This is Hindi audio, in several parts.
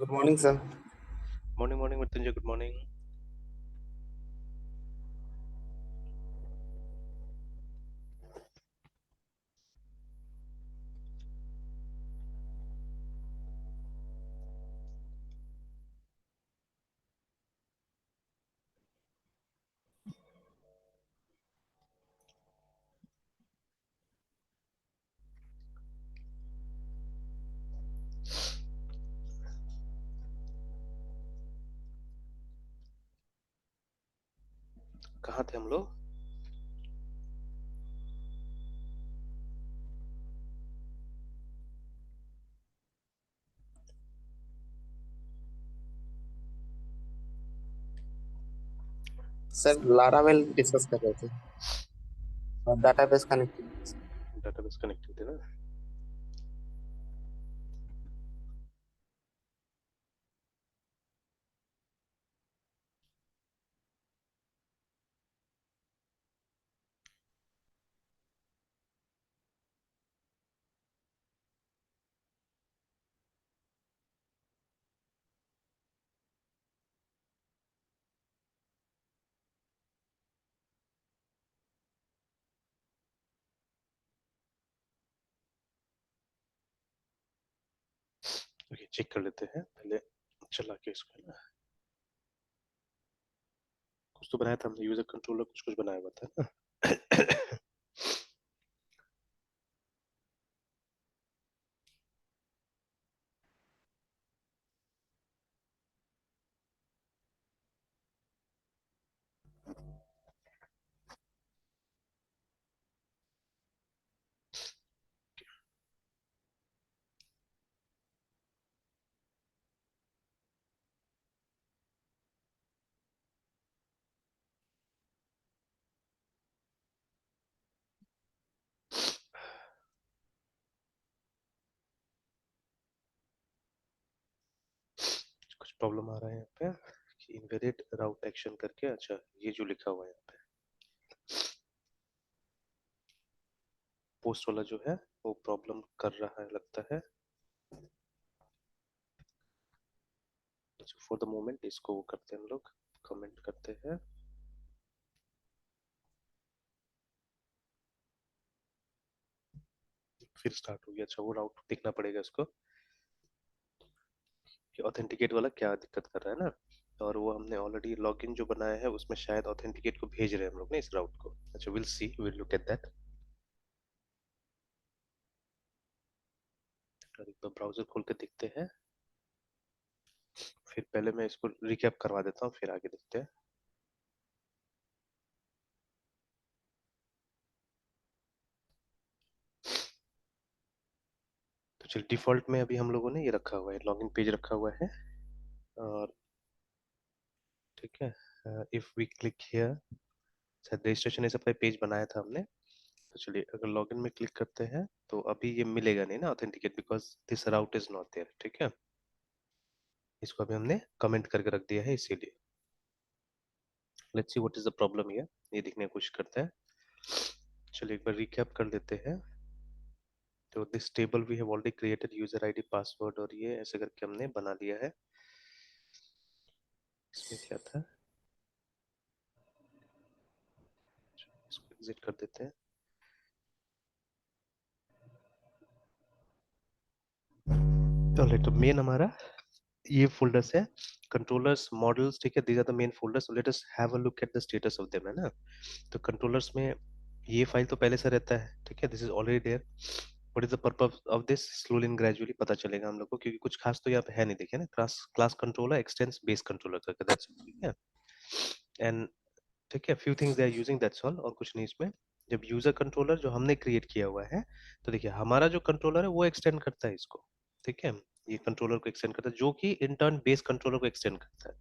Good morning sir. Morning morning Mrityunjay, good morning. कहाँ थे हम लोग? सर लारावेल डिस्कस कर रहे थे और डाटाबेस कनेक्टिंग। डाटाबेस कनेक्टिंग थे ना। ओके, चेक कर लेते हैं पहले। चला के इसको ना, कुछ तो बनाया था हमने, यूजर कंट्रोलर कुछ कुछ बनाया हुआ था ना। कुछ प्रॉब्लम आ रहा है यहाँ पे कि इनवैलिड राउट एक्शन करके। अच्छा, ये जो लिखा हुआ है यहाँ पे, पोस्ट वाला जो है वो प्रॉब्लम कर रहा है लगता है। फॉर द मोमेंट इसको वो करते हैं हम लोग, कमेंट करते हैं। फिर स्टार्ट हो गया। अच्छा, वो राउट देखना पड़ेगा इसको कि ऑथेंटिकेट वाला क्या दिक्कत कर रहा है ना। और वो हमने ऑलरेडी लॉगिन जो बनाया है उसमें शायद ऑथेंटिकेट को भेज रहे हैं हम लोग ना इस राउट को। अच्छा, will see, will look at that. और एक बार ब्राउजर खोल के देखते हैं। फिर पहले मैं इसको रिकैप करवा देता हूँ, फिर आगे देखते हैं। तो चलिए, डिफॉल्ट में अभी हम लोगों ने ये रखा हुआ है, लॉगिन पेज रखा हुआ है। और ठीक है, इफ वी क्लिक हियर, शायद रजिस्ट्रेशन ये सब का पेज बनाया था हमने। तो चलिए, अगर लॉगिन में क्लिक करते हैं तो अभी ये मिलेगा नहीं ना authenticate, because this route is not there. ठीक है, इसको अभी हमने कमेंट करके रख दिया है इसीलिए। Let's see what is the problem here, ये देखने की कोशिश करते हैं। चलिए एक बार रिकैप कर लेते हैं। तो this table we have already created user ID password, और ये ऐसे करके हमने बना लिया है। इसमें क्या था, इसको एग्जिट कर देते हैं। तो मेन हमारा ये फोल्डर्स है, कंट्रोलर्स मॉडल्स। ठीक है, these are the main folders. Let us have a look at the status of them, है ना। तो कंट्रोलर्स में ये फाइल तो पहले से रहता है। ठीक है, this is already there. What is the purpose of this, slowly and gradually पता चलेगा हम लोग को, क्योंकि कुछ खास तो यहाँ पे है नहीं। देखिए ना, class class controller extends base controller करके, दैट्स ठीक है। एंड ठीक है, few things they are using, that's all, और कुछ नहीं इसमें। जब यूजर कंट्रोलर जो हमने क्रिएट किया हुआ है, तो देखिए हमारा जो कंट्रोलर है वो एक्सटेंड करता है इसको। ठीक है, ये कंट्रोलर को एक्सटेंड करता है, जो कि इन टर्न बेस कंट्रोलर को एक्सटेंड करता है।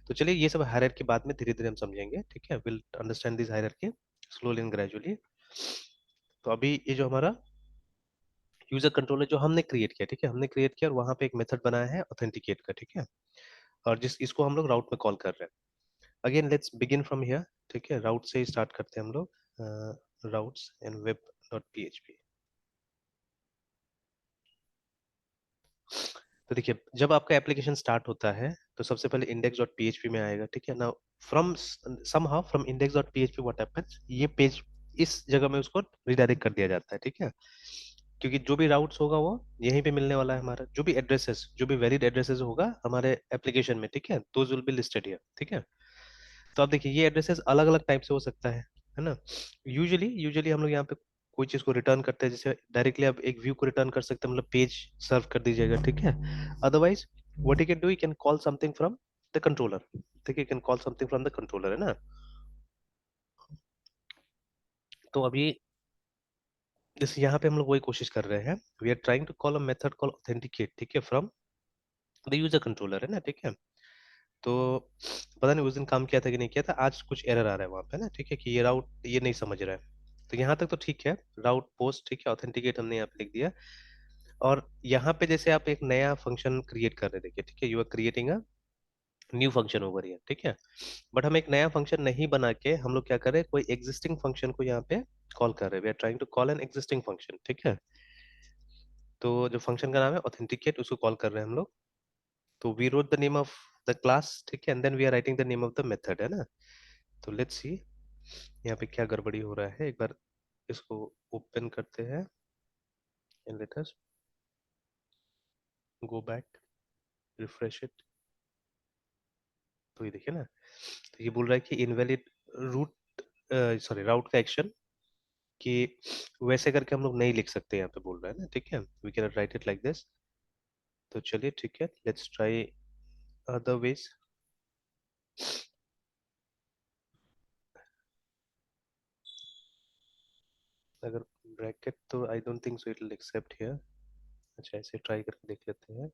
तो चलिए, ये सब हायरार्की बाद में धीरे धीरे हम समझेंगे। ठीक है, will understand this hierarchy slowly and gradually. तो अभी ये जो हमारा यूजर कंट्रोलर जो हमने क्रिएट किया, ठीक है, हमने क्रिएट किया और वहां पे एक मेथड बनाया है ऑथेंटिकेट का। ठीक है, और जिस इसको हम लोग राउट में कॉल कर रहे हैं। Again let's begin from here. ठीक है, राउट से ही स्टार्ट करते हैं हम लोग। राउट्स इन वेब डॉट पीएचपी। तो देखिए जब आपका एप्लीकेशन स्टार्ट होता है तो सबसे पहले index.php में आएगा, ठीक है ना। From somehow from index.php what happens, ये पेज इस जगह में उसको रिडायरेक्ट कर दिया जाता है, ठीक है। क्योंकि जो भी राउट्स होगा वो यहीं पे मिलने वाला है, हमारा जो भी एड्रेसेस, जो भी वैलिड एड्रेसेस होगा हमारे एप्लीकेशन में, ठीक है, those will be listed here, ठीक है। तो आप देखिए ये एड्रेसेस अलग अलग टाइप से हो सकता है ना। यूजुअली यूजुअली हम लोग यहाँ पे कोई चीज को रिटर्न करते हैं, जैसे डायरेक्टली आप एक व्यू को रिटर्न कर सकते हैं, मतलब पेज सर्व कर दीजिएगा, ठीक है। Otherwise what you can do, you can call something from the controller, ठीक है, you can call something from the controller, है ना। तो अभी जैसे यहाँ पे हम लोग वही कोशिश कर रहे हैं, we are trying to call a method call authenticate, ठीक है, फ्रॉम द यूजर कंट्रोलर, है ना, ठीक है। तो पता नहीं उस दिन काम किया था कि नहीं किया था, आज कुछ एरर आ रहा है वहाँ पे ना, ठीक है, कि ये राउट ये नहीं समझ रहा है। तो यहाँ तक तो ठीक है, राउट पोस्ट, ठीक है, ऑथेंटिकेट हमने यहाँ पे लिख दिया। और यहाँ पे जैसे आप एक नया फंक्शन क्रिएट कर रहे हैं, देखिए, ठीक है, you are creating a new function over here, ठीक है। बट हम एक नया फंक्शन नहीं बना के हम लोग क्या कर रहे हैं, कोई एग्जिस्टिंग फंक्शन को यहाँ पे कॉल कर रहे हैं, we are trying to call an existing function, ठीक है। तो जो फंक्शन का नाम है ऑथेंटिकेट, उसको कॉल कर रहे हैं हम लोग। तो we wrote the name of the class, ठीक है, and then we are writing the name of the method, है ना। तो लेट्स सी यहाँ पे क्या गड़बड़ी हो रहा है, एक बार इसको ओपन करते हैं and let us go back, refresh it. तो ये देखिए ना, तो ये बोल रहा है कि इनवैलिड रूट, सॉरी राउट का एक्शन, कि वैसे करके हम लोग नहीं लिख सकते, यहाँ पे बोल रहा है ना, ठीक है, we can write it like this. तो चलिए ठीक है, लेट्स ट्राई अदर वेज। अगर ब्रैकेट, तो I don't think so it will accept here. अच्छा ऐसे ट्राई करके देख लेते हैं।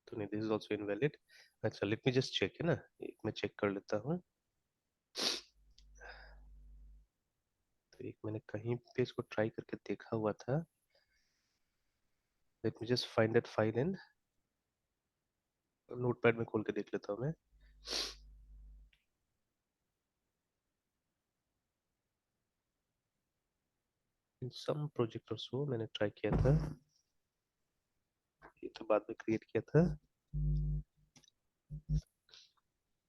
तो नहीं, दिस इज आल्सो इनवैलिड। अच्छा लेट मी जस्ट चेक, है ना, एक मैं चेक कर लेता हूँ। तो एक मैंने कहीं पे इसको ट्राई करके देखा हुआ था, late me just find that file in notepad में, खोल के देख लेता हूँ मैं। इन सम प्रोजेक्ट और सो मैंने ट्राई किया था, ये तो बाद में क्रिएट किया था।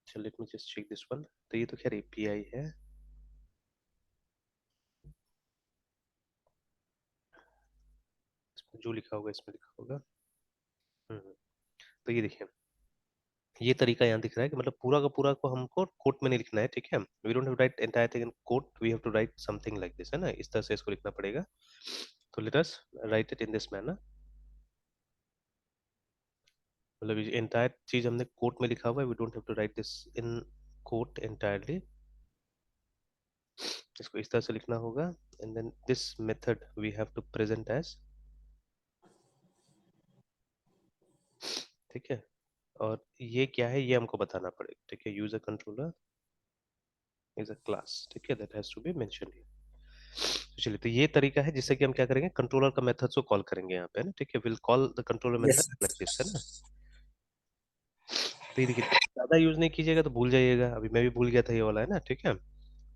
चलो let me just check this one. तो ये तो खैर एपीआई है। इसमें जो लिखा होगा इसमें लिखा होगा। तो ये देखिए, ये तरीका यहाँ दिख रहा है कि मतलब पूरा का पूरा को हमको कोट में नहीं लिखना है, ठीक है। We don't have to write entire thing in quote, we have to write something like this, है ना, इस तरह से इसको लिखना पड़ेगा। तो let us write it in this manner. मतलब ये एंटायर चीज हमने कोट में लिखा हुआ है, we don't have to write this in quote entirely. इसको इस तरह से लिखना होगा, and then this method we have to present as, ठीक है। और ये क्या है ये हमको बताना पड़ेगा, ठीक है, user controller is a class, ठीक है, that has to be mentioned here. तो चलिए, तो ये तरीका है जिससे कि हम क्या करेंगे, कंट्रोलर का मेथड को कॉल करेंगे यहाँ पे, है ना, ठीक है, will call the controller method yes like this, है ना। तो ये देखिए, ज्यादा यूज नहीं कीजिएगा तो भूल जाइएगा, अभी मैं भी भूल गया था ये वाला, है ना, ठीक है।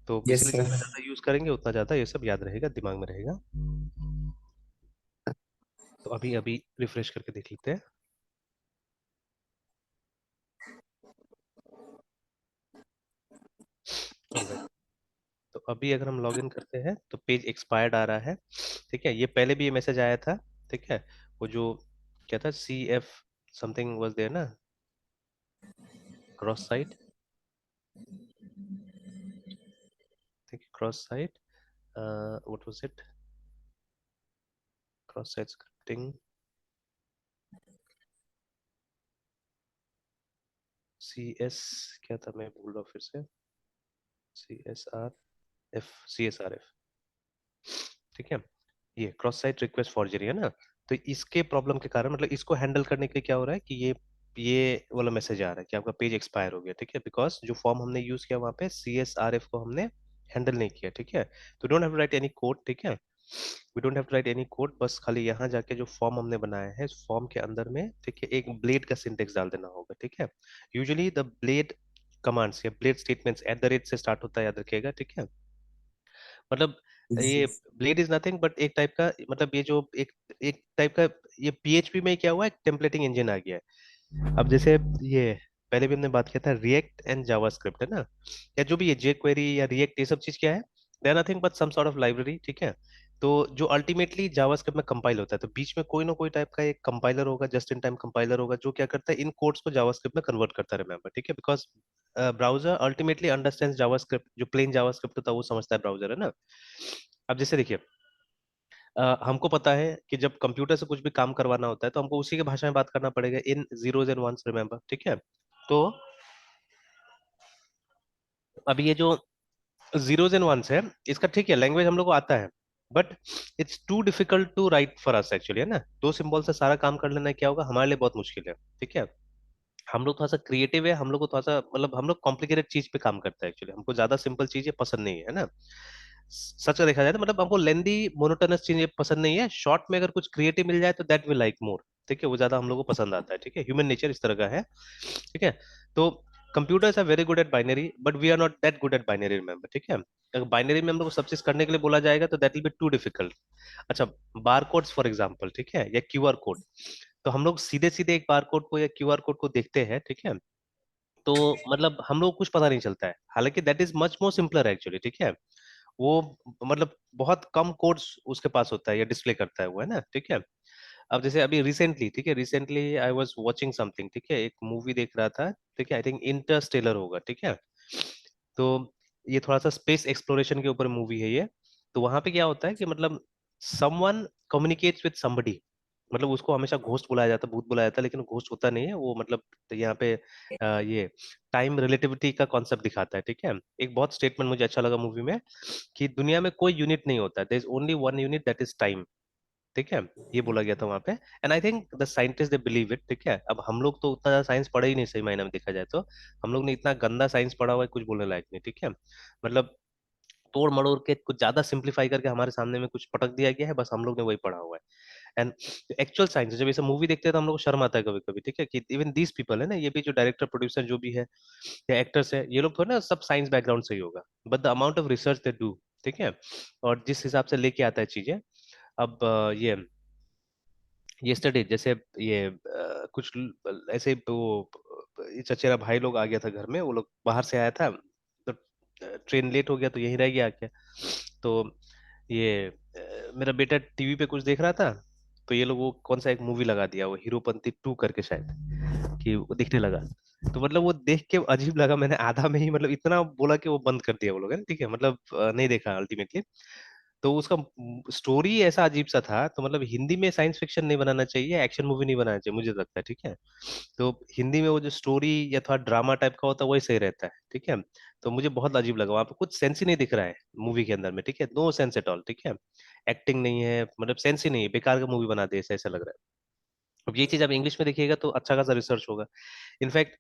तो यस इसीलिए सर। जितना ज्यादा यूज करेंगे उतना ज्यादा ये सब याद रहेगा, दिमाग में रहेगा। तो अभी अभी रिफ्रेश करके देख लेते हैं। Alright, तो अभी अगर हम लॉगिन करते हैं तो पेज एक्सपायर्ड आ रहा है, ठीक है। ये पहले भी ये मैसेज आया था, ठीक है। वो जो क्या था, C F something was there ना, क्रॉस साइट, ठीक है, cross site, what was it, cross site scripting, C S, क्या था, मैं भूल रहा हूँ फिर से, C S R F, C S R F, ठीक है। ये क्रॉस साइट रिक्वेस्ट फॉर्जरी है ना। तो इसके प्रॉब्लम के कारण, मतलब इसको हैंडल करने के लिए क्या हो रहा है कि ये वाला मैसेज आ रहा है कि आपका पेज एक्सपायर हो गया, ठीक है, बिकॉज जो फॉर्म हमने यूज किया वहां पे सी एस आर एफ को हमने हैंडल नहीं किया, ठीक है। तो don't have to write any code, ठीक है, we don't have to write any code, बस खाली यहाँ जाके जो फॉर्म हमने बनाया है इस फॉर्म के अंदर में, ठीक है, एक ब्लेड का सिंटेक्स डाल देना होगा, ठीक है। यूजुअली द ब्लेड कमांड्स या blade statements eight the rate से स्टार्ट होता है, याद रखिएगा, ठीक है। मतलब ये ब्लेड इज नथिंग बट एक टाइप का, मतलब ये जो एक एक टाइप का, ये पीएचपी में क्या हुआ है, टेम्पलेटिंग इंजन आ गया है। अब जैसे ये पहले भी हमने बात किया था, रिएक्ट एंड जावास्क्रिप्ट है ना, या जो भी ये जे क्वेरी या रिएक्ट, ये सब चीज क्या है, they are nothing but some sort of library, ठीक है। तो जो अल्टीमेटली जावास्क्रिप्ट में कंपाइल होता है, तो बीच में कोई ना कोई टाइप का एक कंपाइलर होगा, जस्ट इन टाइम कंपाइलर होगा, जो क्या करता है, इन कोड्स को जावास्क्रिप्ट में कन्वर्ट करता है, रिमेंबर, ठीक है, because browser ultimately understands JavaScript, जो प्लेन जावास्क्रिप्ट होता है वो समझता है ब्राउजर, है ना। अब जैसे देखिए, हमको पता है कि जब कंप्यूटर से कुछ भी काम करवाना होता है तो हमको उसी के भाषा में बात करना पड़ेगा, इन जीरोज एंड वंस, रिमेंबर, ठीक है। तो अभी ये जो जीरोज एंड वंस है, इसका ठीक है, लैंग्वेज हम लोग को आता है, but it's too difficult to write for us actually, है ना। दो सिंबल से सारा काम कर लेना क्या होगा, हमारे लिए बहुत मुश्किल है, ठीक है। हम लोग थोड़ा सा क्रिएटिव है, हम लोग को थोड़ा सा, मतलब हम लोग कॉम्प्लिकेटेड चीज पे काम करता है एक्चुअली, हमको ज्यादा सिंपल चीजें पसंद नहीं है ना। सच का देखा जाए तो मतलब हमको लेंदी मोनोटोनस चीजें पसंद नहीं है, शॉर्ट में अगर कुछ क्रिएटिव मिल जाए तो दैट विल लाइक मोर, ठीक है, वो ज्यादा हम लोग को पसंद आता है, ठीक है, ह्यूमन नेचर इस तरह का है, ठीक है। तो computers are very good at binary but we are not that good at binary, remember, ठीक है। अगर बाइनरी में हम लोग को सब चीज करने के लिए बोला जाएगा तो that will be too difficult. अच्छा, बार कोड्स फॉर एग्जाम्पल, ठीक है, या क्यूआर कोड, तो हम लोग सीधे सीधे एक बार कोड को या क्यूआर कोड को देखते हैं, ठीक है, तो मतलब हम लोग को कुछ पता नहीं चलता है, हालांकि that is much more simpler actually, ठीक है। वो मतलब बहुत कम कोड्स उसके पास होता है या डिस्प्ले करता है वो, है ना, ठीक है। अब जैसे अभी रिसेंटली, ठीक है, recently I was watching something, ठीक है, एक मूवी देख रहा था, ठीक है, आई थिंक इंटरस्टेलर होगा, ठीक है। तो ये थोड़ा सा स्पेस एक्सप्लोरेशन के ऊपर मूवी है ये। तो वहां पे क्या होता है कि मतलब समवन कम्युनिकेट्स विद समबडी, मतलब उसको हमेशा घोस्ट बुलाया जाता है, भूत बुलाया जाता है, लेकिन घोस्ट होता नहीं है वो, मतलब यहाँ पे ये टाइम रिलेटिविटी का कॉन्सेप्ट दिखाता है, ठीक है। एक बहुत स्टेटमेंट मुझे अच्छा लगा मूवी में, कि दुनिया में कोई यूनिट नहीं होता, there is only one unit that is time, ठीक है, ये बोला गया था वहां पे। And I think the scientist they believe it, ठीक है। अब हम लोग तो उतना ज्यादा साइंस पढ़ा ही नहीं, सही मायने में देखा जाए तो हम लोग ने इतना गंदा साइंस पढ़ा हुआ है, कुछ बोलने लायक नहीं, ठीक है। मतलब तोड़ मड़ोड़ के कुछ ज्यादा सिंप्लीफाई करके हमारे सामने में कुछ पटक दिया गया है, बस हम लोग ने वही पढ़ा हुआ है। एंड एक्चुअल साइंस, जब ये सब मूवी देखते हैं तो हम लोग को शर्म आता है कभी कभी, ठीक है, कि इवन दीज पीपल है ना, ये भी जो डायरेक्टर प्रोड्यूसर जो भी है या एक्टर्स है, ये लोग थोड़ा ना सब साइंस बैकग्राउंड से ही होगा, but the amount of research they do, ठीक है, और जिस हिसाब से लेके आता है चीजें। अब ये यस्टरडे जैसे ये कुछ ऐसे वो ये चचेरा भाई लोग आ गया था घर में, वो लोग बाहर से आया था, तो ट्रेन लेट हो गया तो यहीं रह गया आके। तो ये मेरा बेटा टीवी पे कुछ देख रहा था, तो ये लोग वो कौन सा एक मूवी लगा दिया, वो हीरोपंती 2 करके शायद, कि वो दिखने लगा। तो मतलब वो देख के अजीब लगा, मैंने आधा में ही मतलब इतना बोला कि वो बंद कर दिया वो लोग, है ना, ठीक है, मतलब नहीं देखा अल्टीमेटली। तो उसका स्टोरी ऐसा अजीब सा था, तो मतलब हिंदी में साइंस फिक्शन नहीं बनाना चाहिए, एक्शन मूवी नहीं बनाना चाहिए, मुझे लगता है, ठीक है। तो हिंदी में वो जो स्टोरी या थोड़ा ड्रामा टाइप का होता है वही सही रहता है, ठीक है। तो मुझे बहुत अजीब लगा, वहां पे कुछ सेंस ही नहीं दिख रहा है मूवी के अंदर में, ठीक है, नो सेंस एट ऑल, ठीक है। एक्टिंग नहीं है, मतलब सेंस ही नहीं है, बेकार का मूवी बना दे, ऐसा ऐसा लग रहा है। अब ये चीज आप इंग्लिश में देखिएगा तो अच्छा खासा रिसर्च होगा। इनफैक्ट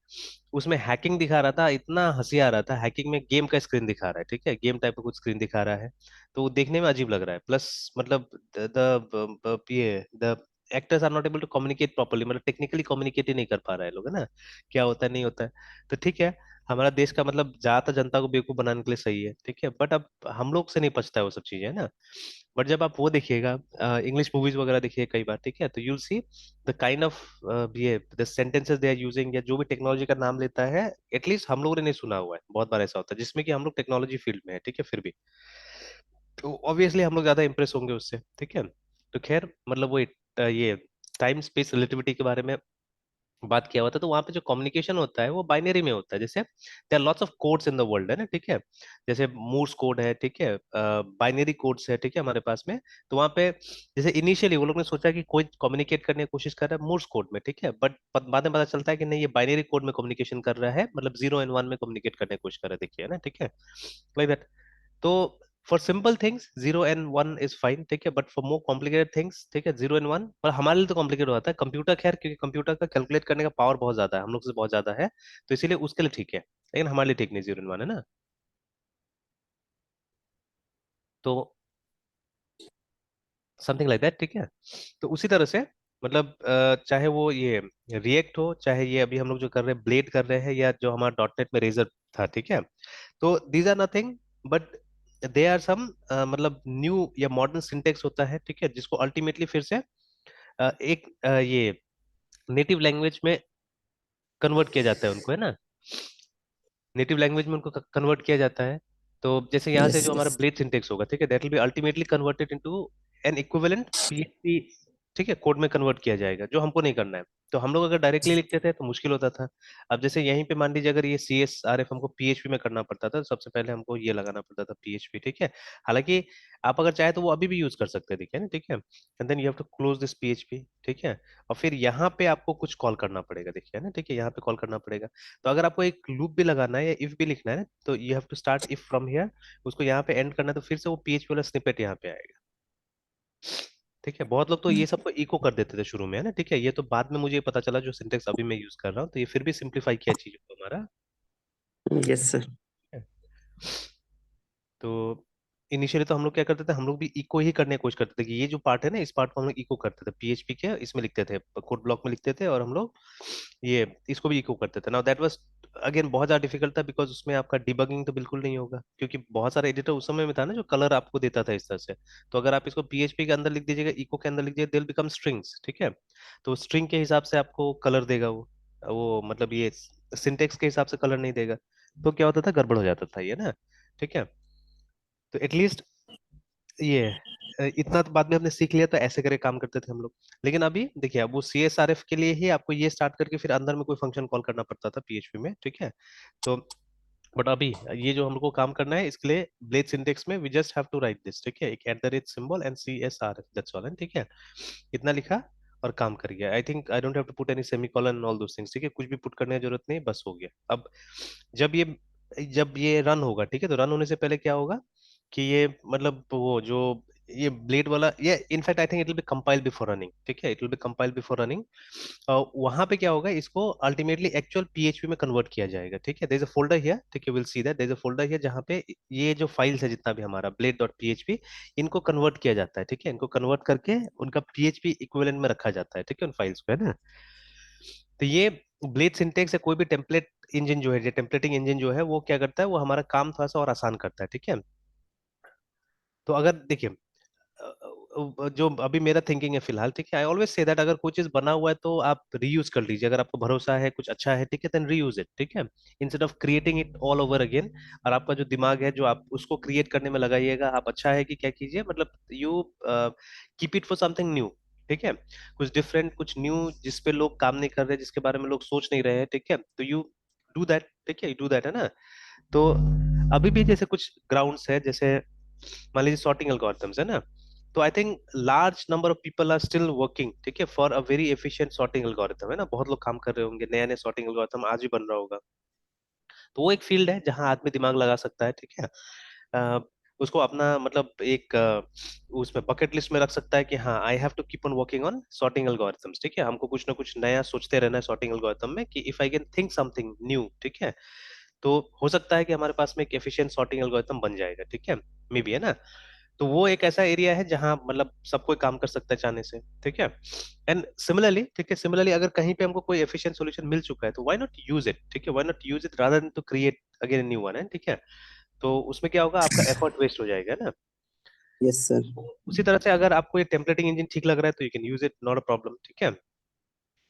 उसमें हैकिंग दिखा रहा था, इतना हंसी आ रहा था, हैकिंग में गेम का स्क्रीन दिखा रहा है, ठीक है, गेम टाइप का कुछ स्क्रीन दिखा रहा है, तो वो देखने में अजीब लग रहा है। प्लस मतलब ये the actors are not able to communicate properly, मतलब टेक्निकली कम्युनिकेट ही नहीं कर पा रहा है लोग, है ना, क्या होता है नहीं होता है। तो ठीक है, हमारा देश का मतलब ज्यादातर जनता को बेवकूफ बनाने के लिए सही है, ठीक है, बट अब हम लोग से नहीं पचता है वो सब चीजें, है ना। बट जब आप वो देखिएगा, इंग्लिश मूवीज वगैरह देखिए कई बार, ठीक है, तो you'll see the kind of ये the sentences they are using, या जो भी टेक्नोलॉजी का नाम लेता है, एटलीस्ट हम लोगों ने नहीं सुना हुआ है, बहुत बार ऐसा होता है, जिसमें कि हम लोग टेक्नोलॉजी फील्ड में है, ठीक है, फिर भी तो ऑब्वियसली हम लोग ज्यादा इंप्रेस होंगे उससे, ठीक है। तो खैर मतलब वो ये टाइम स्पेस रिलेटिविटी के बारे में बात किया हुआ था, तो वहां पे जो कम्युनिकेशन होता है वो बाइनरी में होता है, जैसे there are lots of codes in the world, है ना, ठीक है। जैसे मूर्स कोड है, ठीक है, बाइनरी कोड्स है, ठीक है, हमारे पास में। तो वहां पे जैसे इनिशियली वो लोग ने सोचा कि कोई कम्युनिकेट करने की कोशिश कर रहा है मूर्स कोड में, ठीक है, बट बाद में पता चलता है कि नहीं, ये बाइनरी कोड में कम्युनिकेशन कर रहा है, मतलब 0 एंड 1 में कम्युनिकेट करने की कोशिश कर रहा है, देखिए, है ना, ठीक है, लाइक दैट। तो for simple things 0 and 1 is fine, ठीक है, but for more complicated things, ठीक है, 0 एंड 1 पर हमारे लिए तो कॉम्प्लिकेट होता है, कंप्यूटर खैर, क्योंकि कंप्यूटर का कैलकुलेट करने का पावर बहुत ज्यादा है, हम लोग से बहुत ज्यादा है, तो इसीलिए उसके लिए ठीक है, लेकिन हमारे लिए ठीक नहीं 0 एंड 1, है ना। तो समथिंग लाइक दैट, ठीक है। तो उसी तरह से मतलब चाहे वो ये रिएक्ट हो, चाहे ये अभी हम लोग जो कर रहे हैं ब्लेड कर रहे हैं, या जो हमारा डॉट नेट में रेजर था, ठीक है, तो these are nothing but they are some मतलब न्यू या मॉडर्न सिंटेक्स होता है, ठीक है, जिसको अल्टीमेटली फिर से एक ये नेटिव लैंग्वेज में कन्वर्ट किया जाता है उनको, है ना, नेटिव लैंग्वेज में उनको कन्वर्ट किया जाता है। तो जैसे यहाँ से यस जो हमारा यस। ब्लेड सिंटेक्स होगा, ठीक है, that will be ultimately converted into an equivalent PHP, ठीक है, कोड में कन्वर्ट किया जाएगा, जो हमको नहीं करना है। तो हम लोग अगर डायरेक्टली लिखते थे तो मुश्किल होता था। अब जैसे यहीं पे मान लीजिए अगर ये सी एस आर एफ हमको पीएचपी में करना पड़ता था, तो सबसे पहले हमको ये लगाना पड़ता था पीएचपी, ठीक है। हालांकि आप अगर चाहे तो वो अभी भी यूज कर सकते हैं, देखिए ना, ठीक है, and then you have to close this PHP, ठीक है। और फिर यहाँ पे आपको कुछ कॉल करना पड़ेगा, देखिए ना, ठीक है, यहाँ पे कॉल करना पड़ेगा। तो अगर आपको एक लूप भी लगाना है या इफ भी लिखना है, तो you have to start if from here, उसको यहाँ पे एंड करना है, तो फिर से वो पीएचपी वाला स्निपेट यहाँ पे आएगा, ठीक है। बहुत लोग तो ये सबको इको कर देते थे शुरू में, है ना, ठीक है, ये तो बाद में मुझे पता चला जो सिंटेक्स अभी मैं यूज कर रहा हूँ, तो ये फिर भी सिंप्लीफाई किया चीज को हमारा। Yes sir. तो इनिशियली तो हम लोग क्या करते थे, हम लोग भी इको ही करने की कोशिश करते थे कि ये जो पार्ट है ना, इस पार्ट को हम लोग इको करते थे, पीएचपी के इसमें लिखते थे, कोड ब्लॉक में लिखते थे, और हम लोग ये इसको भी इको करते थे। नाउ दैट वाज अगेन बहुत ज्यादा डिफिकल्ट था, बिकॉज उसमें आपका डिबगिंग तो बिल्कुल नहीं होगा, क्योंकि बहुत सारे एडिटर उस समय में था ना जो कलर आपको देता था इस तरह से। तो अगर आप इसको पीएचपी के अंदर लिख दीजिएगा, इको के अंदर लिख दीजिएगा, दे बिकम स्ट्रिंग्स, ठीक है। तो स्ट्रिंग के हिसाब से आपको कलर देगा वो मतलब ये सिंटेक्स के हिसाब से कलर नहीं देगा। तो क्या होता था, गड़बड़ हो जाता था ये ना, ठीक है। तो एटलीस्ट ये इतना तो बाद में हमने सीख लिया, तो ऐसे करके काम करते थे हम लोग। लेकिन अभी देखिए, अब वो सी एस आर एफ के लिए ही आपको ये स्टार्ट करके फिर अंदर में कोई फंक्शन कॉल करना पड़ता था पीएचपी में, ठीक है। तो बट अभी ये जो हमको काम करना है, इसके लिए ब्लेड सिंटेक्स में we just have to write this, ठीक है, एक at the rate symbol and C S R F, that's all, ठीक है। इतना लिखा और काम कर गया। I think I don't have to put any semicolon all those things, ठीक है, कुछ भी पुट करने की जरूरत नहीं, बस हो गया। अब जब ये जब ये रन होगा, ठीक है, तो रन होने से पहले क्या होगा कि ये मतलब वो जो ये ब्लेड वाला, ये in fact I think it will be compile before running, ठीक है, it will be compile before running. वहां पे क्या होगा, इसको अल्टीमेटली एक्चुअल पीएचपी में कन्वर्ट किया जाएगा, ठीक है। There is a folder here, ठीक है, will see that there is a folder here जहां पे ये जो फाइल्स है जितना भी हमारा blade.php, इनको कन्वर्ट किया जाता है, ठीक है, इनको कन्वर्ट करके उनका पीएचपी इक्विवेलेंट में रखा जाता है, ठीक है, उन फाइल्स को, है ना। तो ये ब्लेड सिंटेक्स या कोई भी टेम्पलेट इंजन जो है, टेम्पलेटिंग इंजन जो है, वो क्या करता है, वो हमारा काम थोड़ा सा और आसान करता है, ठीक है। तो अगर देखिए जो अभी मेरा थिंकिंग है फिलहाल, ठीक है, आई ऑलवेज से दैट अगर कोई चीज बना हुआ है तो आप रीयूज कर लीजिए, अगर आपको भरोसा है कुछ अच्छा है, ठीक है, देन रीयूज इट, ठीक है, instead of creating it all over again. और आपका जो दिमाग है जो आप उसको क्रिएट करने में लगाइएगा, आप अच्छा है कि क्या कीजिए, मतलब you keep it for something new, ठीक है, कुछ डिफरेंट, कुछ न्यू, जिसपे लोग काम नहीं कर रहे, जिसके बारे में लोग सोच नहीं रहे हैं, ठीक है, तो यू डू दैट, ठीक है, यू डू दैट, है ना। तो अभी भी जैसे कुछ ग्राउंड्स है, जैसे मान लीजिए सॉर्टिंग एल्गोरिथम्स है ना, तो I think large number of people are still working, ठीक है, for a very efficient sorting algorithm, है ना, बहुत लोग काम कर रहे होंगे, नया नया सॉर्टिंग एल्गोरिथम आज भी बन रहा होगा। तो वो एक फील्ड है जहां आदमी दिमाग लगा सकता है, ठीक है। अ, उसको अपना मतलब एक उसमें बकेट लिस्ट में रख सकता है कि हाँ, I have to keep on working on sorting algorithms, ठीक है, हमको कुछ ना कुछ नया सोचते रहना है सॉर्टिंग एल्गोरिथम में, कि if I can think something new, ठीक है, तो हो सकता है कि हमारे पास में एक एफिशिएंट सॉर्टिंग एल्गोरिथम बन जाएगा, ठीक है, मे बी, है ना। तो वो एक ऐसा एरिया है जहां मतलब सब कोई काम कर सकता है चाहने से, ठीक है। एंड सिमिलरली, ठीक है, सिमिलरली अगर कहीं पे हमको कोई एफिशिएंट सॉल्यूशन मिल चुका है, तो व्हाई नॉट यूज इट, ठीक है, why not use it rather than to create again new one, है, ठीक है। तो उसमें क्या होगा, आपका एफर्ट वेस्ट हो जाएगा ना। Yes sir. उसी तरह से अगर आपको ये टेम्पलेटिंग इंजन ठीक लग रहा है, तो you can use it, not a problem, ठीक है।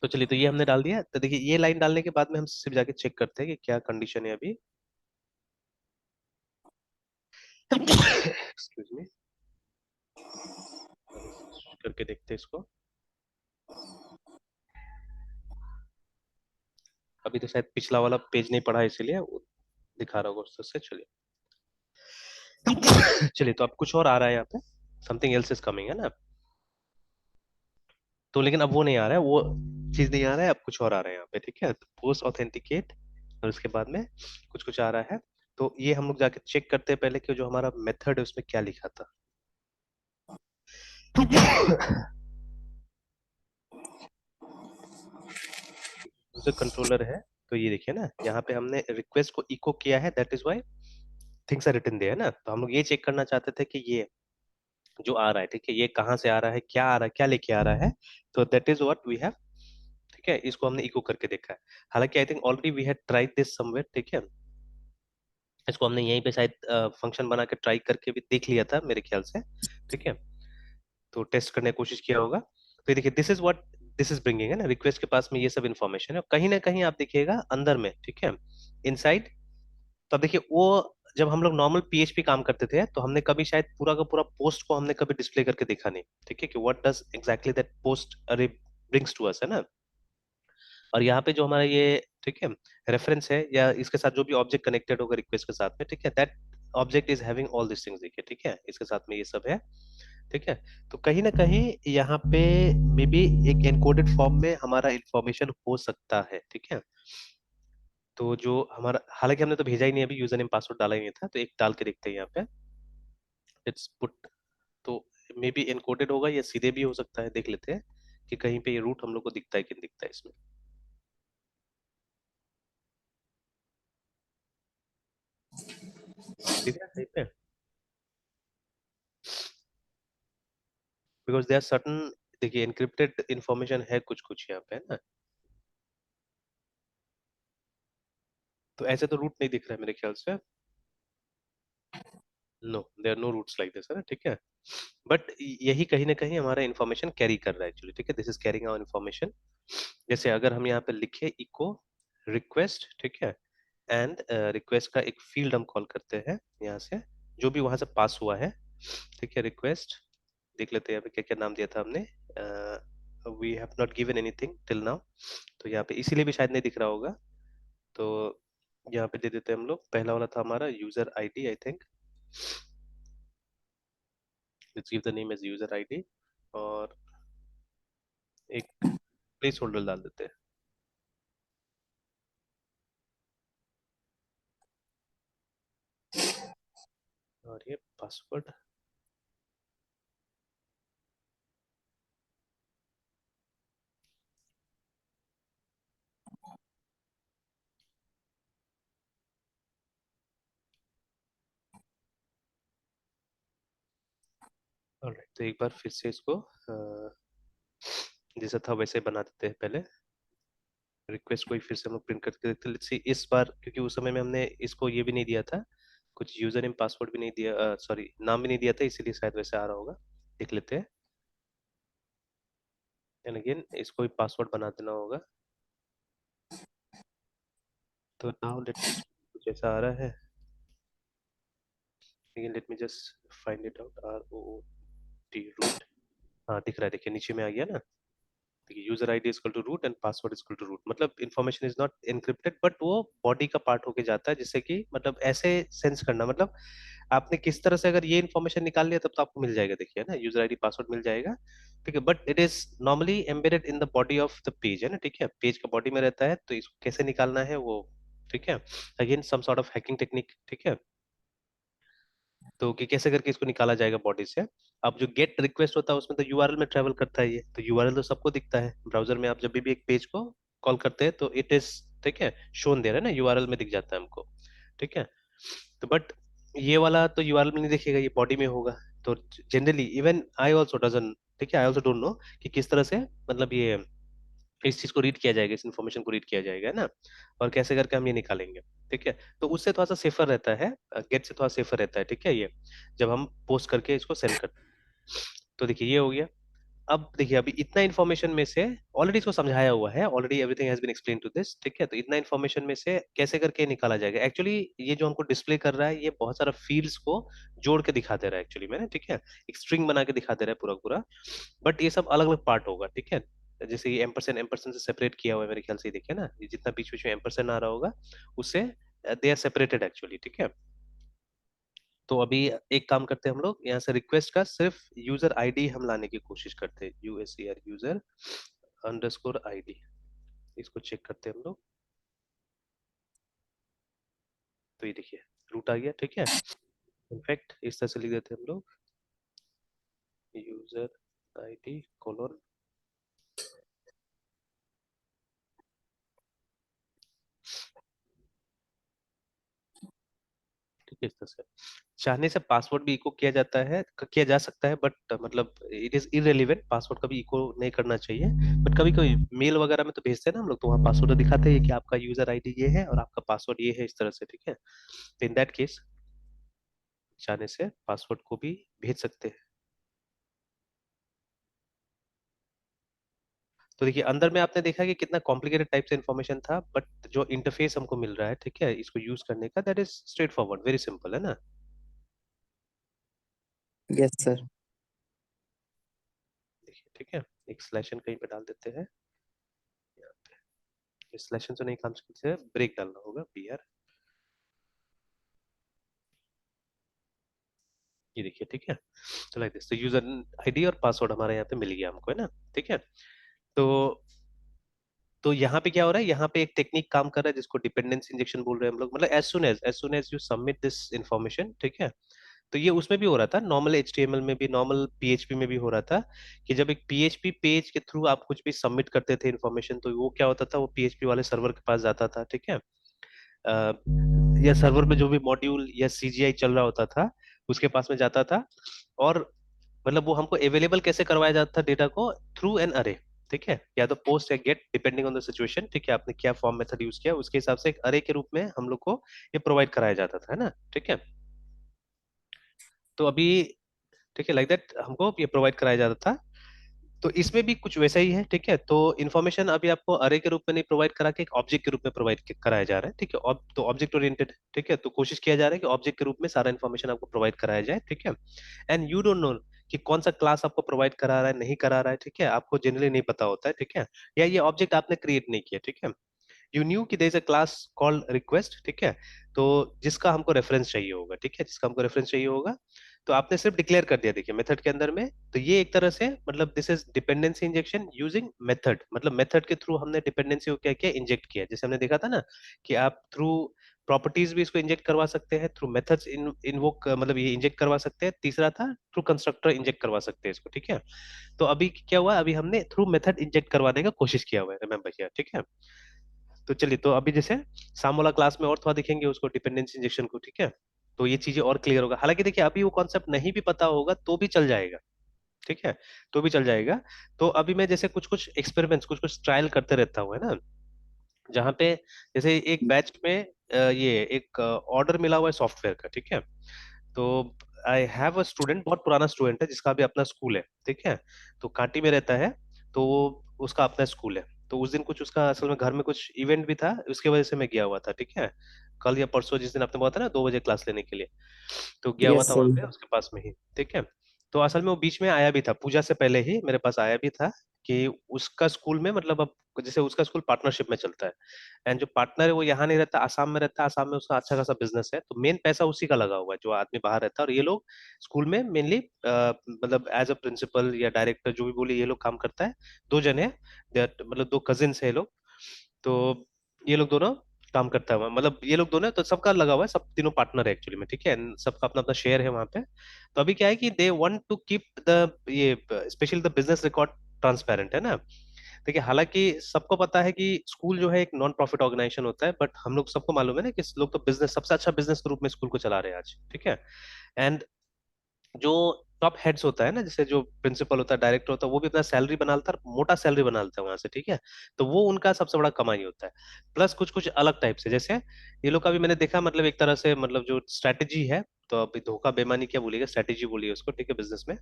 तो चलिए, तो ये हमने डाल दिया, तो देखिए ये लाइन डालने के बाद में हम सिर्फ जाके चेक करते हैं कि क्या कंडीशन है अभी। एक्सक्यूज मी, करके देखते हैं इसको। अभी तो शायद पिछला वाला पेज नहीं पढ़ा है, इसीलिए वो दिखा रहा होगा उससे, चलिए। चलिए, तो अब कुछ और आ रहा है यहाँ पे, समथिंग एल्स इज कमिंग, है ना। तो लेकिन अब वो नहीं आ रहा है, वो चीज नहीं आ रहा है, अब कुछ और आ रहा है यहाँ पे, ठीक है, पोस्ट ऑथेंटिकेट, और उसके बाद में कुछ कुछ आ रहा है। तो ये हम लोग जाके चेक करते हैं पहले कि जो हमारा मेथड है उसमें क्या लिखा था। यूजर कंट्रोलर है, तो ये देखिए ना, यहाँ पे हमने रिक्वेस्ट को इको किया है, that is why things are written there, है ना। तो हम लोग ये चेक करना चाहते थे कि ये जो आ रहा है, ठीक है, ये कहाँ से आ रहा है, क्या आ रहा है, क्या लेके आ रहा है। तो that is what we have, ठीक है, इसको हमने इको करके देखा है। हालांकि I think already we had tried this somewhere, ठीक है। इसको हमने यहीं पे शायद फंक्शन बना के ट्राई करके भी देख लिया था मेरे ख्याल से, ठीक है। तो टेस्ट करने की कोशिश किया होगा। तो ये देखिए, this is what this is bringing, है ना, रिक्वेस्ट के पास में ये सब इन्फॉर्मेशन है, कहीं ना कहीं आप देखिएगा अंदर में, ठीक है, इनसाइड। तो अब देखिए वो, जब हम लोग नॉर्मल पीएचपी काम करते थे तो हमने कभी शायद पूरा का पूरा पोस्ट को हमने कभी डिस्प्ले करके देखा नहीं, ठीक है, कि what does exactly that post अरे ब्रिंग्स टू अस, है ना। और यहाँ पे जो हमारा ये, ठीक है, रेफरेंस है या इसके साथ जो भी ऑब्जेक्ट कनेक्टेड होगा रिक्वेस्ट के साथ में, ठीक है, that object is having all this things, देखिए, ठीक है, इसके साथ में ये सब है, ठीक है। तो कहीं ना कहीं यहाँ पे मे बी एक एनकोडेड फॉर्म में हमारा इंफॉर्मेशन हो सकता है, ठीक है। तो जो हमारा, हालांकि हमने तो भेजा ही नहीं अभी, यूजर नेम पासवर्ड डाला ही नहीं था, तो एक डाल के देखते हैं यहाँ पे, लेट्स पुट। तो मे बी एनकोडेड होगा या सीधे भी हो सकता है, देख लेते हैं कि कहीं पे ये रूट हम लोग को दिखता है कि नहीं दिखता है इसमें। दिख रहा है कहीं पे, बिकॉज दे आर सर्टन, देखिए एनक्रिप्टेड इंफॉर्मेशन है कुछ कुछ यहाँ पे, है ना। तो ऐसे तो रूट नहीं दिख रहा है मेरे ख्याल से। No, there no routes like this, है ना, ठीक है। बट यही कहीं ना कहीं हमारा इंफॉर्मेशन कैरी कर रहा है एक्चुअली, ठीक है, this is carrying our information. जैसे अगर हम यहाँ पे लिखे इको रिक्वेस्ट, ठीक है, एंड रिक्वेस्ट का एक फील्ड हम कॉल करते हैं यहाँ से, जो भी वहां से पास हुआ है, ठीक है, रिक्वेस्ट, देख लेते हैं यहाँ पे क्या क्या नाम दिया था हमने, we have not given anything till now. तो यहाँ पे इसीलिए भी शायद नहीं दिख रहा होगा। तो यहाँ पे दे देते हैं हम लोग, पहला वाला था हमारा user ID, I think, let's give the name as user ID, और एक प्लेस होल्डर डाल देते हैं, और ये पासवर्ड। ऑलराइट, तो एक बार फिर से इसको जैसा था वैसे बना देते हैं पहले, रिक्वेस्ट को ही फिर से हम लोग प्रिंट करके देखते हैं, लेट्स सी इस बार, क्योंकि उस समय में हमने इसको ये भी नहीं दिया था, कुछ यूजर नेम पासवर्ड भी नहीं दिया, सॉरी नाम भी नहीं दिया था, इसीलिए शायद वैसे आ रहा होगा, देख लेते हैं। एंड अगेन इसको भी पासवर्ड बना देना होगा। तो नाउ लेट्स, कुछ ऐसा आ रहा है, again let me just find it out, R O O T route, हाँ दिख रहा है, देखिए नीचे में आ गया ना। देखिए user ID is equal to root and password is equal to root, मतलब information is not encrypted, but वो बॉडी का पार्ट होके जाता है, जिससे कि मतलब ऐसे सेंस करना, मतलब आपने किस तरह से अगर ये इन्फॉर्मेशन निकाल लिया तब तो आपको मिल जाएगा, देखिए ना, यूजर आईडी पासवर्ड मिल जाएगा, ठीक है, but it is normally embedded in the body of the page, है ना, ठीक है, पेज का बॉडी में रहता है, तो इसको कैसे निकालना है वो, ठीक है, again some sort of hacking technique, ठीक है। तो कि कैसे करके इसको निकाला जाएगा बॉडी से। अब जो गेट रिक्वेस्ट होता है उसमें तो यूआरएल में ट्रेवल करता है, ये तो यूआरएल तो सबको दिखता है ब्राउजर में, आप जब भी एक पेज को कॉल करते हैं तो इट इज, ठीक है, शोन दे रहा है ना, यूआरएल में दिख जाता है हमको, ठीक है। तो बट ये वाला तो यूआरएल में नहीं दिखेगा, ये बॉडी में होगा। तो generally even I also doesn't, ठीक है, आई ऑल्सो डोंट नो कि किस तरह से, मतलब ये इस चीज को रीड किया जाएगा, इस इन्फॉर्मेशन को रीड किया जाएगा, है ना, और कैसे करके हम ये निकालेंगे, ठीक है। तो उससे थोड़ा सा सेफर रहता है, गेट से थोड़ा सेफर रहता है, ठीक है, ये जब हम पोस्ट करके इसको सेंड करते हैं। तो देखिए ये हो गया। अब देखिए अभी इतना इन्फॉर्मेशन में से ऑलरेडी इसको समझाया हुआ है, already everything has been explain to this, ठीक है, तो इतना इन्फॉर्मेशन में से कैसे करके निकाला जाएगा, एक्चुअली ये जो हमको डिस्प्ले कर रहा है ये बहुत सारा फील्ड्स को जोड़ के दिखा दे रहा है एक्चुअली मैंने, ठीक है, एक स्ट्रिंग बना के दिखा दे रहा है पूरा पूरा, बट ये सब अलग अलग पार्ट होगा, ठीक है। जैसे ये एम्परसेंड एम्परसेंड से सेपरेट किया हुआ है मेरे ख्याल से, ये देखिए ना, ये जितना बीच बीच में एम्परसेंड आ रहा होगा उससे दे आर सेपरेटेड एक्चुअली, ठीक है। तो अभी एक काम करते हैं हम लोग, यहाँ से रिक्वेस्ट का सिर्फ यूजर आईडी हम लाने की कोशिश करते हैं, यूएसईआर यूजर अंडरस्कोर आईडी, इसको चेक करते हैं हम लोग। तो ये देखिए रूट आ गया, ठीक है। इनफैक्ट इस तरह से लिख देते हैं हम लोग, यूजर आईडी कोलोन, है इस तरह से। चाहने से पासवर्ड भी इको किया जाता है, किया जा सकता है, बट मतलब इट इज इररिलेवेंट, पासवर्ड कभी इको नहीं करना चाहिए। बट कभी कभी मेल वगैरह में तो भेजते हैं ना हम लोग, तो वहाँ पासवर्ड दिखाते हैं कि आपका यूजर आईडी ये है और आपका पासवर्ड ये है, इस तरह से, ठीक है। तो इन दैट केस चाहने से पासवर्ड को भी भेज सकते हैं। तो देखिए अंदर में आपने देखा कि कितना कॉम्प्लिकेटेड टाइप से इन्फॉर्मेशन था, बट जो इंटरफेस हमको मिल रहा है, ठीक है, इसको यूज करने का, that is straight forward, very simple, है ना। Yes sir. देखिए ठीक है, एक स्लैशन कहीं पे डाल देते हैं यहाँ पे। स्लैशन तो नहीं काम से ब्रेक डालना होगा, BR। ये देखिए ठीक है। तो लाइक दिस, तो यूजर आईडी और पासवर्ड हमारे यहाँ पे मिल गया हमको, है ना, ठीक है। तो यहाँ पे क्या हो रहा है, यहाँ पे एक टेक्निक काम कर रहा है जिसको डिपेंडेंसी इंजेक्शन बोल रहे हैं हम लोग। मतलब as soon as you submit this information, ठीक है। तो ये उसमें भी हो रहा था, नॉर्मल HTML में भी, नॉर्मल PHP में भी हो रहा था, कि जब एक PHP पेज के थ्रू आप कुछ भी सबमिट करते थे इन्फॉर्मेशन, तो वो क्या होता था, वो PHP वाले सर्वर के पास जाता था, ठीक है। या सर्वर में जो भी मॉड्यूल या CGI चल रहा होता था, उसके पास में जाता था। और मतलब वो हमको अवेलेबल कैसे करवाया जाता था डेटा को, थ्रू एन अरे, ठीक है, या तो पोस्ट या get, depending on the situation, ठीक है, आपने क्या फॉर्म मेथड यूज किया, उसके हिसाब से एक अरे के रूप में हम लोग को ये प्रोवाइड कराया जाता था, है ना, ठीक है। तो अभी ठीक है, लाइक दैट हमको ये प्रोवाइड कराया जाता था। तो इसमें भी कुछ वैसा ही है, ठीक है। तो इन्फॉर्मेशन अभी आपको अरे के रूप में नहीं प्रोवाइड करा के एक ऑब्जेक्ट के रूप में प्रोवाइड कराया जा रहा है, ठीक है। तो ऑब्जेक्ट ओरिएंटेड, ठीक है, तो कोशिश किया जा रहा है कि ऑब्जेक्ट के रूप में सारा इन्फॉर्मेशन आपको प्रोवाइड कराया जाए, ठीक है। एंड यू डोंट नो कि कौन सा क्लास आपको प्रोवाइड करा रहा है, नहीं करा रहा है, ठीक है, आपको जनरली नहीं पता होता है, ठीक है। या ये ऑब्जेक्ट आपने क्रिएट नहीं किया, ठीक है। यू न्यू कि there is a class called request, ठीक है। तो जिसका हमको रेफरेंस चाहिए होगा, ठीक है, जिसका हमको रेफरेंस चाहिए होगा, तो आपने सिर्फ डिक्लेयर कर दिया, देखिए मेथड के अंदर में। तो ये एक तरह से मतलब this is dependency injection using method, मतलब मेथड के थ्रू हमने डिपेंडेंसी को क्या किया, इंजेक्ट किया। जैसे हमने देखा था ना कि आप थ्रू प्रॉपर्टीज भी इसको इंजेक्ट करवा सकते हैं, थ्रू मेथड्स इन्वोक मतलब ये इंजेक्ट करवा सकते हैं। तीसरा था थ्रू कंस्ट्रक्टर इंजेक्ट करवा सकते हैं इसको, ठीक है। तो अभी क्या हुआ, अभी हमने थ्रू मेथड इंजेक्ट करवाने का कोशिश किया हुआ है, रिमेंबर हियर, ठीक है। तो चलिए, तो अभी जैसे साम वाला क्लास में और थोड़ा दिखेंगे उसको, डिपेंडेंसी इंजेक्शन को, ठीक है। तो ये चीजें और क्लियर होगा। हालांकि देखिए अभी वो कॉन्सेप्ट नहीं भी पता होगा तो भी चल जाएगा, ठीक है, तो भी चल जाएगा। तो अभी मैं जैसे कुछ कुछ एक्सपेरिमेंट्स, कुछ कुछ ट्रायल करते रहता हूँ, है ना, जहाँ पे जैसे एक बैच में ये एक ऑर्डर मिला हुआ है सॉफ्टवेयर का, ठीक है। तो आई हैव अ स्टूडेंट, बहुत पुराना स्टूडेंट है जिसका भी अपना स्कूल है, ठीक है। तो कांटी में रहता है, तो उसका अपना स्कूल है। तो उस दिन कुछ उसका असल में घर में कुछ इवेंट भी था, उसके वजह से मैं गया हुआ था, ठीक है। कल या परसों, जिस दिन आपने बोला था ना 2 बजे क्लास लेने के लिए, तो गया हुआ यस था वहां पे सर। उसके पास में ही, ठीक है। तो असल में वो बीच में आया भी था, पूजा से पहले ही मेरे पास आया भी था, कि उसका स्कूल में मतलब अब जैसे उसका स्कूल पार्टनरशिप में चलता है, एंड जो पार्टनर है वो यहाँ नहीं रहता, आसाम में रहता है। आसाम में उसका अच्छा खासा बिजनेस है, तो मेन पैसा उसी का लगा हुआ है, जो आदमी बाहर रहता है। और ये लोग स्कूल में मेनली मतलब एज अ प्रिंसिपल या डायरेक्टर जो भी बोले, ये लोग काम करता है। 2 जन है, मतलब 2 कजिन्स है ये लोग। तो ये लोग दोनों काम करता है, मतलब ये लोग दोनों, तो सबका लगा हुआ है, सब तीनों पार्टनर है एक्चुअली में, ठीक है। सबका अपना अपना शेयर है वहां पे। तो अभी क्या है कि they want to keep the ये specially the business record transparent, है ना। देखिए हालांकि सबको पता है कि स्कूल जो है एक नॉन प्रॉफिट ऑर्गेनाइजेशन होता है, बट हम लोग सबको मालूम है ना कि लोग तो बिजनेस, सबसे अच्छा बिजनेस के रूप में स्कूल को चला रहे हैं आज, ठीक है। एंड जो टॉप हेड्स होता है ना, जैसे जो प्रिंसिपल होता है, डायरेक्टर होता है, वो भी अपना सैलरी बना लेता है, मोटा सैलरी बना लेता है वहां से, ठीक है। तो वो उनका सबसे बड़ा कमाई होता है। प्लस कुछ कुछ अलग टाइप से, जैसे ये लोग का भी मैंने देखा, मतलब एक तरह से मतलब जो स्ट्रैटेजी है, तो अभी धोखा बेईमानी क्या बोलिएगा, स्ट्रैटेजी बोलिए उसको, ठीक है, बिजनेस में।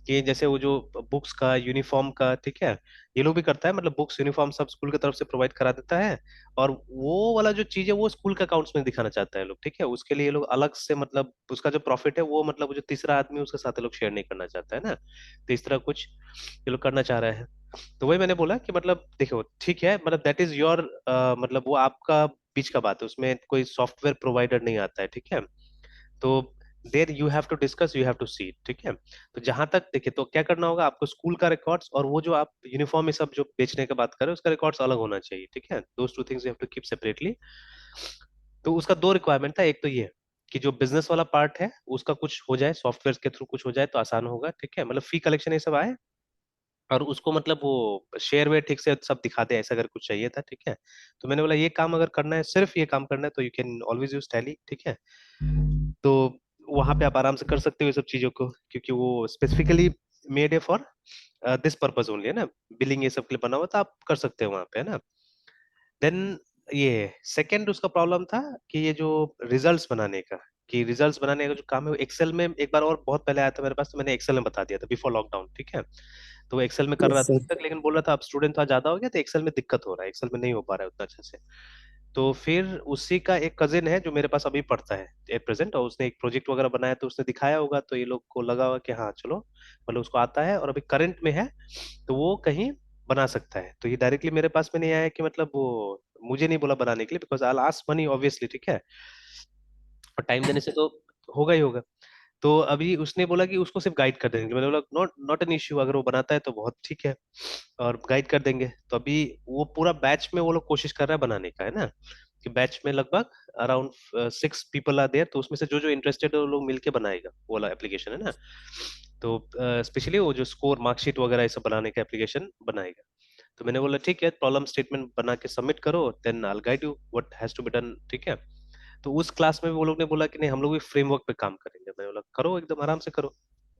कि जैसे वो जो बुक्स का, यूनिफॉर्म का, ठीक है, ये लोग भी करता है, मतलब बुक्स यूनिफॉर्म सब स्कूल की तरफ से प्रोवाइड करा देता है। और वो वाला जो चीज है वो स्कूल के अकाउंट्स में दिखाना चाहता है लोग, ठीक है। उसके लिए ये लोग अलग से, मतलब उसका जो प्रॉफिट है वो, मतलब वो जो तीसरा आदमी है, उसके साथ ये लोग शेयर नहीं करना चाहता है ना। तो इस तरह कुछ ये लोग करना चाह रहे हैं। तो वही मैंने बोला कि मतलब देखो ठीक है, मतलब दैट इज योर, मतलब वो आपका बीच का बात है, उसमें कोई सॉफ्टवेयर प्रोवाइडर नहीं आता है, ठीक है। तो there you have to discuss, you have to see, ठीक है। तो जहां तक देखिए, तो क्या करना होगा आपको, स्कूल का रिकॉर्ड्स और वो जो आप यूनिफॉर्म में सब जो बेचने की बात कर रहे हो, उसका रिकॉर्ड्स अलग होना चाहिए, ठीक है। Those two things you have to keep separately. तो उसका दो रिक्वायरमेंट था, एक तो ये कि जो बिजनेस वाला पार्ट है उसका कुछ हो जाए, सॉफ्टवेयर के थ्रू कुछ हो जाए तो आसान होगा, ठीक है, मतलब फी कलेक्शन ये सब आए, और उसको मतलब वो शेयर वेयर ठीक से सब दिखा दे, ऐसा अगर कुछ चाहिए था, ठीक है। तो मैंने बोला ये काम अगर करना है, सिर्फ ये काम करना है, तो you can always use tally, ठीक है। तो वहां पे आप आराम से कर सकते हो ये सब चीजों को, क्योंकि वो स्पेसिफिकली मेड है फॉर दिस पर्पज ओनली, है ना, बिलिंग ये सब के लिए बना हुआ, तो आप कर सकते हो वहां पे, है ना। देन ये सेकंड उसका प्रॉब्लम था कि ये जो रिजल्ट्स बनाने का, कि रिजल्ट्स बनाने का जो काम है वो एक्सेल में एक बार और बहुत पहले आया था मेरे पास, तो मैंने एक्सेल में बता दिया था बिफोर लॉकडाउन, ठीक है। तो एक्सेल में कर रहा यस था सर। अभी तक, लेकिन बोल रहा था अब स्टूडेंट थोड़ा ज्यादा हो गया तो एक्सेल में दिक्कत हो रहा है, एक्सेल में नहीं हो पा रहा है उतना अच्छे से। तो फिर उसी का एक कजिन है जो मेरे पास अभी पढ़ता है एट प्रेजेंट, और उसने एक प्रोजेक्ट वगैरह बनाया तो उसने दिखाया होगा, तो ये लोग को लगा होगा कि हाँ चलो, मतलब उसको आता है और अभी करंट में है, तो वो कहीं बना सकता है। तो ये डायरेक्टली मेरे पास में नहीं आया कि मतलब वो मुझे नहीं बोला बनाने के लिए, because I ask money obviously, ठीक है, और टाइम देने से तो होगा ही होगा। तो अभी उसने बोला कि उसको सिर्फ गाइड कर देंगे, मैंने बोला नॉट नॉट एन इश्यू, अगर वो बनाता है तो बहुत ठीक है, और गाइड कर देंगे। तो अभी वो पूरा बैच में वो लोग कोशिश कर रहा है बनाने का, है ना, कि बैच में लगभग अराउंड 6 पीपल आर देयर, तो उसमें से जो जो इंटरेस्टेड है वो लोग मिलके बनाएगा वो वाला एप्लीकेशन, है ना। तो स्पेशली वो जो स्कोर मार्कशीट वगैरह ये सब बनाने का एप्लीकेशन बनाएगा। तो मैंने बोला ठीक है, प्रॉब्लम स्टेटमेंट बना के सबमिट करो, then I will guide you what has to be done, ठीक है। तो उस क्लास में भी वो लोग ने बोला कि नहीं हम लोग भी फ्रेमवर्क पे काम करेंगे, मैंने बोला करो एकदम आराम से करो।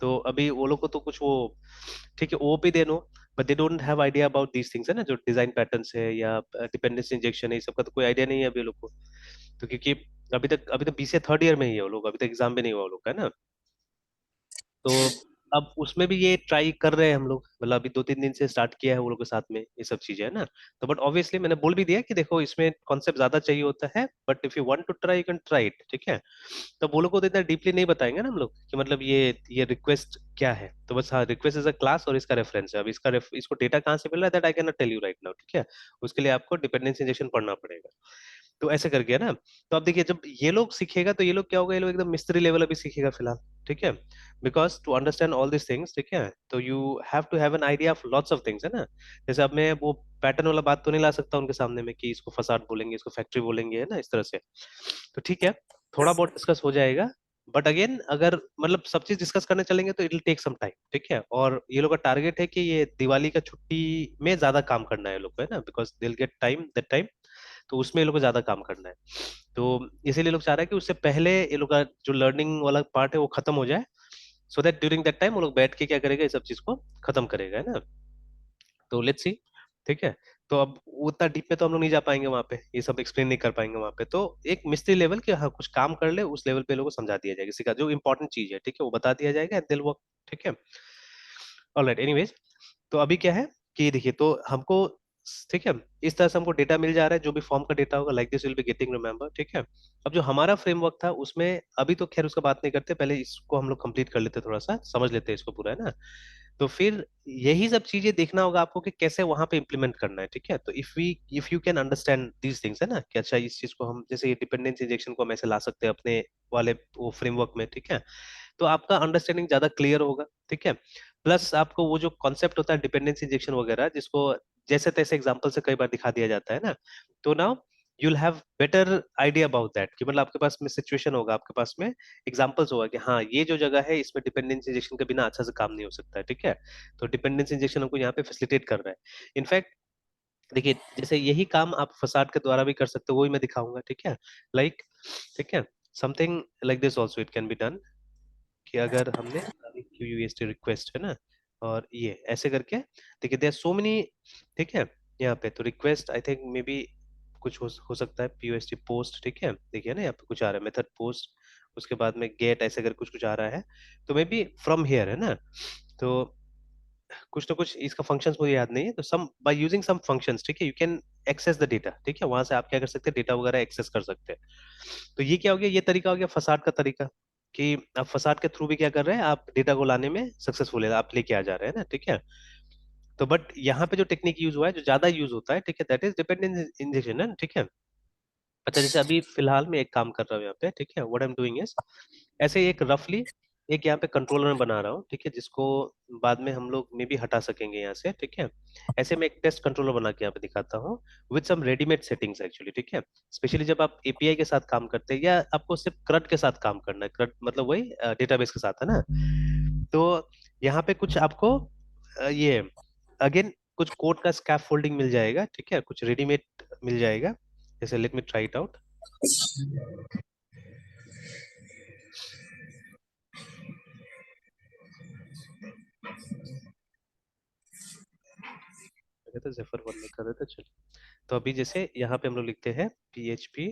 तो अभी वो लोग को तो कुछ वो, ठीक है, OOP they know, but they don't have idea about these things, है ना, जो डिजाइन पैटर्न्स है या डिपेंडेंसी इंजेक्शन है, ये सब का तो कोई आइडिया नहीं है अभी लोग को। तो क्योंकि अभी तक बीसीए थर्ड ईयर में ही है वो लोग, अभी तक एग्जाम भी नहीं हुआ वो लोग का, है ना। तो अब उसमें भी ये ट्राई कर रहे हैं हम लोग, मतलब अभी 2-3 दिन से स्टार्ट किया है वो लोग के साथ में ये सब चीजें, है ना। तो बट ऑब्वियसली मैंने बोल भी दिया कि देखो इसमें कॉन्सेप्ट ज्यादा चाहिए होता है, but if you want to try you can try it, ठीक है। तो वो लोग को तो इतना डीपली नहीं बताएंगे ना हम लोग कि मतलब ये रिक्वेस्ट क्या है, तो बस हाँ रिक्वेस्ट इज अ क्लास और इसका रेफरेंस है, अब इसको डेटा कहाँ से मिल रहा है that I can not tell you right now, ठीक है। उसके लिए आपको डिपेंडेंसी इंजेक्शन पढ़ना पड़ेगा। तो ऐसे करके, है ना। तो अब देखिए जब ये लोग सीखेगा तो ये लोग क्या होगा, ये लोग एकदम मिस्त्री लेवल अभी सीखेगा फिलहाल, ठीक है। Because to understand all this things, ठीक है, तो you have to have an idea of lots of things, है ना। जैसे अब मैं वो पैटर्न वाला बात तो नहीं ला सकता उनके सामने में कि इसको फसाड बोलेंगे, इसको फैक्ट्री बोलेंगे, है ना, इस तरह से। तो ठीक है, थोड़ा बहुत डिस्कस हो जाएगा, बट अगेन अगर मतलब सब चीज डिस्कस करने चलेंगे तो it will take some time, ठीक है। और ये लोग का टारगेट है कि ये दिवाली का छुट्टी में ज्यादा काम करना है ये लोग को, है ना, because they will get time that time, तो उसमें ये लोग को ज्यादा काम करना है। तो इसीलिए लोग चाह रहे हैं कि उससे पहले ये लोग का जो लर्निंग वाला पार्ट है वो खत्म हो जाए, so that during that time वो लोग बैठ के क्या करेगा, ये सब चीज को खत्म करेगा, है ना। तो लेट्स सी, ठीक है। तो अब उतना डीप में तो हम लोग नहीं जा पाएंगे वहां पे, ये सब एक्सप्लेन नहीं कर पाएंगे वहां पे, तो एक मिस्ट्री लेवल के हाँ कुछ काम कर ले उस लेवल पे लोगों को समझा दिया जाएगा, किसी का जो इंपॉर्टेंट चीज है, ठीक है, वो बता दिया जाएगा एंड दिल वर्क, ठीक है। ऑलराइट, एनीवेज, तो अभी क्या है कि देखिए, तो हमको, ठीक है, इस तरह से हमको डेटा मिल जा रहा है, जो भी फॉर्म का डेटा होगा like this will be getting remember, ठीक है। अब जो हमारा फ्रेमवर्क था उसमें अभी तो खैर उसका बात नहीं करते, पहले इसको हम लोग कंप्लीट कर लेते, थोड़ा सा समझ लेते हैं इसको पूरा, है ना। तो फिर यही सब चीजें देखना होगा आपको कि कैसे वहां पे इम्प्लीमेंट करना है, ठीक है। तो if you can understand these things, है ना, कि अच्छा इस चीज को हम जैसे ये डिपेंडेंस इंजेक्शन को हम ऐसे ला सकते हैं अपने वाले वो फ्रेमवर्क में, ठीक है। तो आपका अंडरस्टैंडिंग ज्यादा क्लियर होगा, ठीक है। प्लस आपको वो जो कॉन्सेप्ट होता है डिपेंडेंसी इंजेक्शन वगैरह, जिसको जैसे तैसे एग्जांपल से कई बार दिखा दिया जाता है ना, तो now you will have better idea about that, कि मतलब आपके पास में सिचुएशन होगा, आपके पास में एग्जांपल्स होगा कि हाँ ये जो जगह है इसमें डिपेंडेंसी इंजेक्शन के बिना अच्छा से काम नहीं हो सकता है, ठीक है। तो डिपेंडेंसी इंजेक्शन हमको यहाँ पे फैसिलिटेट कर रहा है। इनफैक्ट देखिए, जैसे यही काम आप फसाड के द्वारा भी कर सकते हो, वही मैं दिखाऊंगा, ठीक है। लाइक, ठीक है, something like this also it can be done, कि अगर हमने क्यूयूएसटी रिक्वेस्ट, है ना, और ये ऐसे करके देखिए देयर सो मेनी, ठीक है। यहाँ पे तो request I think may be कुछ हो सकता है पीयूएसटी पोस्ट, ठीक है, देखिए ना यहाँ पे कुछ आ रहा है मेथड पोस्ट, उसके बाद में गेट, ऐसे कर कुछ कुछ आ रहा है, तो मे बी फ्रॉम हियर, है ना। तो कुछ ना कुछ इसका फंक्शंस मुझे याद नहीं है, तो some by using some functions, ठीक है, you can access the data, ठीक है, वहां से आप क्या कर सकते हैं, डेटा वगैरह एक्सेस कर सकते हैं। तो ये क्या हो गया, ये तरीका हो गया फसाड का तरीका, कि आप फसाड के थ्रू भी क्या कर रहे हैं, आप डेटा को लाने में सक्सेसफुल है, आप लेके आ जा रहे हैं ना, ठीक है। तो बट यहाँ पे जो टेक्निक यूज हुआ है, जो ज्यादा यूज होता है, ठीक है, दैट इज डिपेंडेंस इंजेक्शन, है ना, ठीक है। अच्छा, जैसे अभी फिलहाल मैं एक काम कर रहा हूँ यहाँ पे, ठीक है, what I am doing is, ऐसे ही एक रफली एक यहाँ पे कंट्रोलर में बना रहा हूँ, ठीक है, जिसको बाद में हम लोग में भी हटा सकेंगे यहाँ से, ठीक है। ऐसे मैं एक टेस्ट कंट्रोलर बना के यहाँ पे दिखाता हूँ with some readymade settings actually, ठीक है। स्पेशली जब आप एपीआई के साथ काम करते हैं या आपको सिर्फ क्रड के साथ काम करना है, क्रड मतलब वही डेटाबेस के साथ, है ना। तो यहाँ पे कुछ आपको ये अगेन कुछ कोड का स्कैफोल्डिंग मिल जाएगा, ठीक है, कुछ रेडीमेड मिल जाएगा। जैसे let me try it out. गया था, Zephyr 1 में कर रहे थे। चलो, तो अभी जैसे यहाँ पे हम लोग लिखते हैं PHP,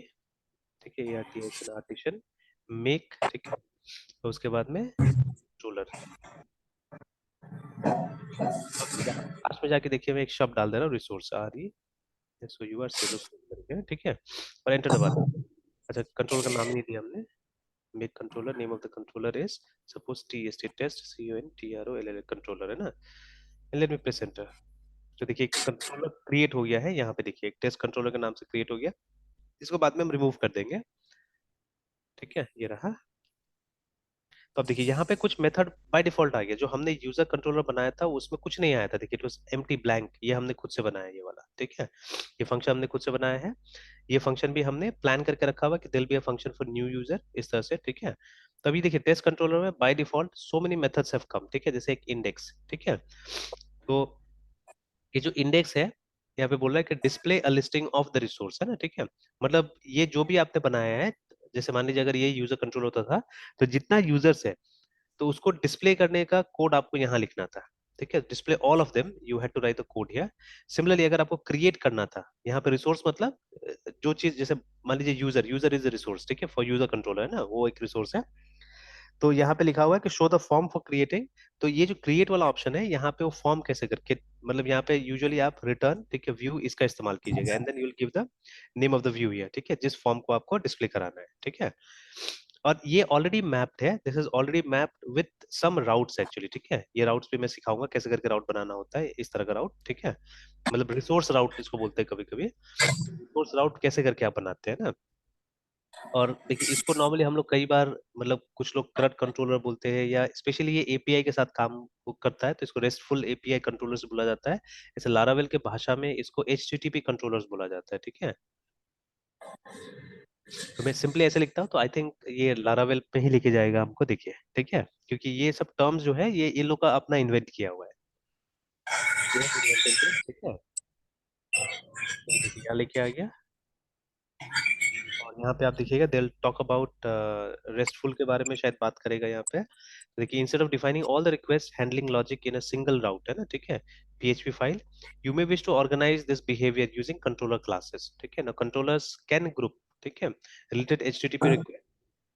ठीक है, artisan make, ठीक है, तो उसके बाद में कंट्रोलर। अब यहाँ लास्ट में जाके देखिए, मैं एक शब्द डाल दे रहा हूँ, रिसोर्स, सो यू आर सेलो करके, ठीक है, और एंटर दबा दो। अच्छा, कंट्रोलर का नाम ही नहीं दिया हमने। Make controller, name of the controller is suppose TST, test, CONTROLL, controller है ना। Let me press enter. तो देखिए कंट्रोलर क्रिएट हो गया है, यहाँ पे देखिए टेस्ट कंट्रोलर के नाम से क्रिएट हो गया। इसको बाद में हम रिमूव कर देंगे, ठीक है, ये रहा। तो अब देखिए यहाँ पे कुछ मेथड बाय डिफॉल्ट आ गया। जो हमने यूजर कंट्रोलर बनाया था उसमें कुछ नहीं आया था, देखिए इट वाज एम्प्टी ब्लैंक। ये हमने खुद से बनाया ये वाला, ठीक है, ये फंक्शन हमने खुद से बनाया है। ये फंक्शन भी हमने प्लान करके रखा हुआ कि there be a function for new user, इस तरह से, ठीक है। तभी देखिए टेस्ट कंट्रोलर में by default so many methods have come, ठीक है, जैसे एक इंडेक्स, ठीक है। तो ये जो इंडेक्स है, यहाँ पे बोल रहा है कि display a listing of the resource, है ना, ठीक है। मतलब ये जो भी आपने बनाया है, जैसे मान लीजिए अगर ये यूजर कंट्रोल होता था, तो जितना यूजर्स है तो उसको डिस्प्ले करने का कोड आपको यहाँ लिखना था, ठीक है, display all of them, you had to write the code here. Similarly अगर आपको क्रिएट करना था, यहाँ पे रिसोर्स मतलब जो चीज, जैसे मान लीजिए user, user is the resource, ठीक है, फॉर यूजर कंट्रोलर है ना, वो एक रिसोर्स है। तो यहाँ पे लिखा हुआ है कि show the form for creating. तो ये जो क्रिएट वाला ऑप्शन है, यहाँ पे वो फॉर्म कैसे करके, मतलब यहाँ पे यूजुअली आप रिटर्न, ठीक है, व्यू, इसका इस्तेमाल कीजिएगा, and then you will give the name of the view here, ठीक है, जिस फॉर्म को आपको डिस्प्ले कराना है, ठीक है। और ये ऑलरेडी मैप्ड है, this is already mapped with some routes actually, ठीक है। ये राउट्स भी मैं सिखाऊंगा कैसे करके राउट बनाना होता है, इस तरह का राउट, ठीक है, मतलब रिसोर्स राउट इसको बोलते हैं कभी कभी। रिसोर्स राउट कैसे करके आप बनाते हैं ना। और देखिए इसको नॉर्मली हम लोग कई बार, मतलब कुछ लोग CRUD कंट्रोलर बोलते हैं, या स्पेशली ये API के साथ काम वो करता है, तो इसको रेस्टफुल API कंट्रोलर्स बोला जाता है। जैसे लारावेल के भाषा में इसको HTTP कंट्रोलर्स बोला जाता है, ठीक है। तो मैं सिंपली ऐसे लिखता हूँ, तो आई थिंक ये लारावेल पे ही लिखे जाएगा हमको, देखिए, ठीक है, क्योंकि ये सब टर्म्स जो है ये इन लोग का अपना इन्वेंट किया हुआ है। They have invented this, ठीक है। तो देखिए यहाँ लेके आ गया, और यहाँ पे आप देखिएगा दे टॉक अबाउट रेस्टफुल के बारे में शायद बात करेगा यहाँ पे। तो देखिए instead of defining all the request handling logic in a single route, है ना, ठीक है, PHP file, you may wish to organise this behaviour using controller classes, ठीक है ना। कंट्रोलर्स कैन ग्रुप, ठीक है, related HTTP request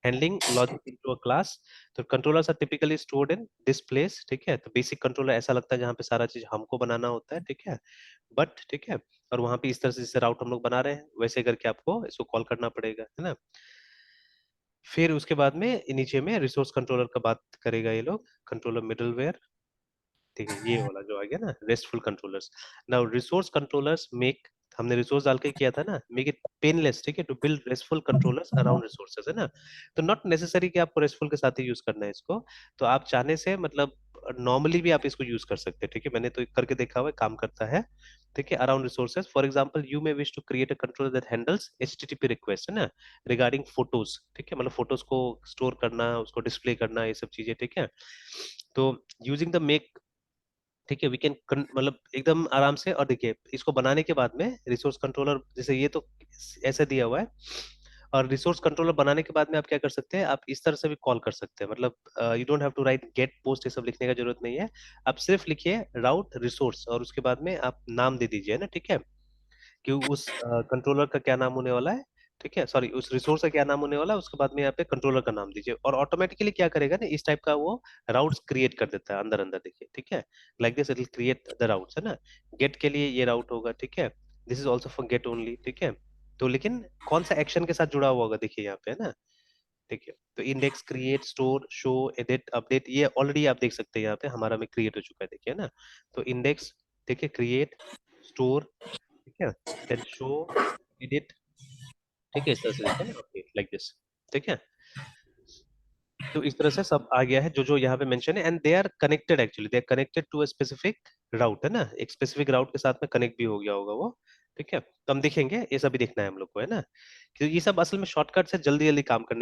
handling logic into a class. तो controllers are typically stored in this place, ठीक है। तो बेसिक कंट्रोलर ऐसा लगता है जहाँ पे सारा चीज हमको बनाना होता है, ठीक है, बट ठीक है, और वहां पे इस तरह से जैसे राउट हम लोग बना रहे हैं वैसे करके आपको इसको कॉल करना पड़ेगा, है ना। फिर उसके बाद में नीचे में रिसोर्स कंट्रोलर का बात करेगा ये लोग, कंट्रोलर मिडलवेयर, ठीक है, ये वाला जो आ गया ना, restful controllers. Now resource controllers make, हमने रिसोर्स डाल के किया था ना, मेक इट पेनलेस, ठीक है, to build restful controllers around resources, है ना। तो नॉट नेसेसरी कि आपको रेस्टफुल के साथ ही यूज करना है इसको, तो आप चाहने से मतलब नॉर्मली भी आप इसको यूज कर सकते हैं, ठीक है, मैंने तो करके देखा हुआ है, काम करता है, ठीक है, around resources. For example you may wish to create a controller that handles HTTP request, है ना, रिगार्डिंग फोटोज, ठीक है, मतलब फोटोज को स्टोर करना, उसको डिस्प्ले करना, ये सब चीजें, ठीक है। तो यूजिंग द मेक, ठीक है, वी कैन मतलब एकदम आराम से। और देखिए इसको बनाने के बाद में रिसोर्स कंट्रोलर, जैसे ये तो ऐसे दिया हुआ है, और रिसोर्स कंट्रोलर बनाने के बाद में आप क्या कर सकते हैं, आप इस तरह से भी कॉल कर सकते हैं, मतलब you don't have to write get post, ये सब लिखने का जरूरत नहीं है। आप सिर्फ लिखिए राउट रिसोर्स, और उसके बाद में आप नाम दे दीजिए ना, ठीक है, कि उस कंट्रोलर का क्या नाम होने वाला है, ठीक है, सॉरी, उस रिसोर्स का क्या नाम होने वाला है, उसके बाद में यहाँ पे कंट्रोलर का नाम दीजिए, और ऑटोमेटिकली क्या करेगा ना, इस टाइप का वो राउट्स क्रिएट कर देता है अंदर अंदर, देखिए, ठीक है, like this it will create the routes, है ना। गेट के लिए ये राउट होगा, ठीक है, this is also for get only, ठीक है। तो लेकिन कौन सा एक्शन के साथ जुड़ा हुआ होगा, देखिए यहाँ पे, है ना, देखिए, तो index, create, store, show, edit, update, ये ऑलरेडी आप देख सकते हैं यहाँ पे हमारा में क्रिएट हो चुका है, देखिए ना। तो इंडेक्स, ठीक है, क्रिएट, स्टोर, ठीक है, देन शो, एडिट, ठीक है, इस तरह से देखिए ना, अपडेट, लाइक दिस, ठीक है। तो इस तरह से सब आ गया है जो जो यहाँ पे मेंशन है, and they are connected, actually they are connected to a specific route, है ना, एक स्पेसिफिक राउट के साथ में कनेक्ट भी हो गया होगा वो, ठीक है। तो हम देखेंगे, ये सब भी देखना है हम लोग को, है ना, कि ये सब असल में शॉर्टकट से जल्दी जल्दी काम करने